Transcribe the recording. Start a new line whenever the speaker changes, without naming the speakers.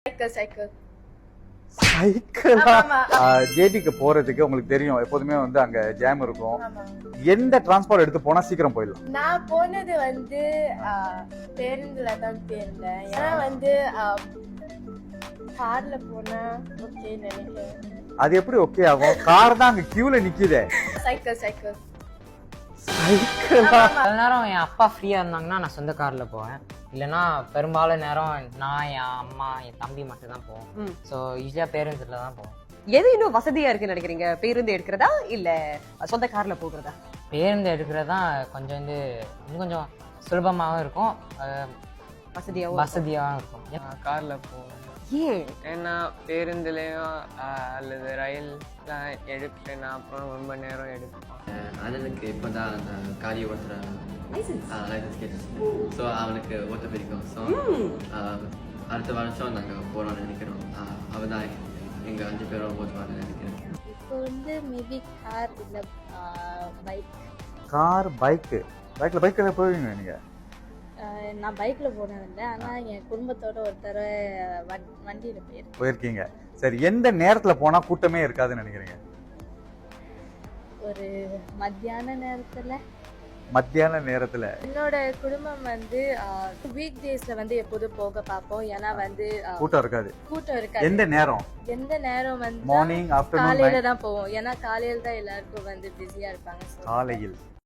Cycle
சைக்கிளா?
ஆமா.
ஜேடிக்கு போறதுக்கு உங்களுக்கு தெரியும் எப்போதுமே வந்து அங்க ஜாம் இருக்கும்.
ஆமா.
எந்த டிரான்ஸ்போர்ட் எடுத்து போனா சீக்கிரம் போயிடலாம்?
நான் போனது வந்து பேருந்துல தான் போயிருந்தேன். ஏன்னா வந்து கார்ல போனா ஓகே நினைக்கிறேன்.
அது எப்படி ஓகே ஆகும்? கார் தான் அங்க கியூல நிக்குதே.
சைக்கிள்
சைக்கிளா?
சில நேரம் என் அப்பா ஃப்ரீயா இருந்தாங்கன்னா நான் சொந்த கார்ல போவேன். இல்லைன்னா பெரும்பாலும் நேரம் நான், என் அம்மா, என் தம்பி மட்டும் தான் போவோம். ஸோ ஈஸியா பேருந்துல தான் போவோம்.
எது இன்னும் வசதியா இருக்குன்னு நினைக்கிறீங்க? பேருந்து எடுக்கிறதா இல்ல சொந்த கார்ல போகிறதா?
பேருந்து எடுக்கிறது தான் கொஞ்சம் வந்து இன்னும் கொஞ்சம் சுலபமாகவும் இருக்கும், வசதியாகவும் இருக்கும்.
கார்ல போவோம்.
ஏன்?
ஏன்னா பேருந்துலயும் அல்லது ரயில் எடுப்பேன், அப்புறம் ரொம்ப நேரம் எடுப்போம்.
அண்ணனுக்கு இப்போதான் அந்த காரி ஓட்டுற லைசன்ஸ் கேட்டுச்சு. ஸோ அவனுக்கு ஓட்ட பிடிக்கும். ஸோ அடுத்த வருஷம் நாங்கள் போகிறோம்னு நினைக்கிறோம். அவன் தான் எங்கள் 5 பேரும் ஓட்டுவான்னு நினைக்கிறேன்.
இப்போ வந்து மேபி கார் இல்ல பைக்.
கார், பைக்ல போவீங்க நீங்க?
நான் பைக்ல போனதில்லை, ஆனா என் குடும்பத்தோட ஒரு தடவை வண்டியில
போயிருக்கீங்க. சரி, எந்த நேரத்துல போனா கூட்டமே இருக்காதுன்னு நினைக்கிறீங்க?
ஒரு மத்தியான நேரத்துல. என்னோட குடும்பம் வந்து வீக் டேஸ்ல வந்து எப்போதும் போக பார்ப்போம். ஏன்னா வந்து
கூட்டம் இருக்காது. எந்த நேரம்
வந்து
மார்னிங், ஆஃப்டர்நூன்,
காலையில தான் போவோம். ஏன்னா காலையில தான் எல்லாருக்கும் வந்து பிஸியா இருப்பாங்க.
காலையில்